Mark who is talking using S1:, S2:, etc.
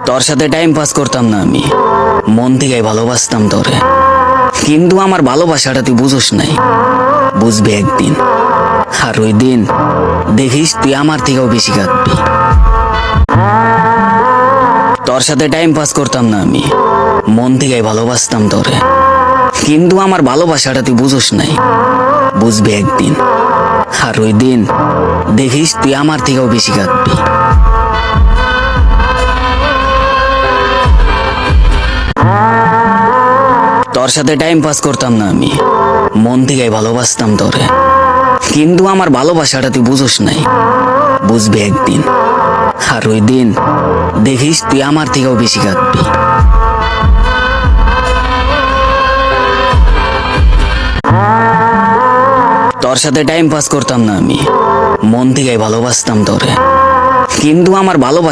S1: তোর সাথে time pass করতাম না আমি, মন থেকে ভালোবাসতাম তোরে। কিন্তু আমার ভালোবাসাটা তুই বুঝোস নাই, বুঝবি একদিন। আর ওই দিন দেখিস তুই আমার থেকেও বেশি কাঁদবি। তোর সাথে টাইম পাস করতাম না আমি, মন থেকে ভালোবাসতাম তোরে। কিন্তু আমার ভালোবাসাটা তুই বুঝোস নাই, বুঝবি একদিন। আর ওই দিন দেখিস তুই আমার থেকেও বেশি কাঁদবি। তোর সাথে টাইম পাস করতাম না আমি, মন থেকে ভালোবাসতাম তোরে। কিন্তু আমার ভালোবাসাটা তুই বুঝোস নাই, বুঝবি একদিন। আর ওই দিন দেখিস তুই আমার থেকেও বেশি কাঁদবি। তোর সাথে টাইম পাস করতাম না আমি, মন থেকে ভালোবাসতাম তোরে। কিন্তু আমার ভালোবাসা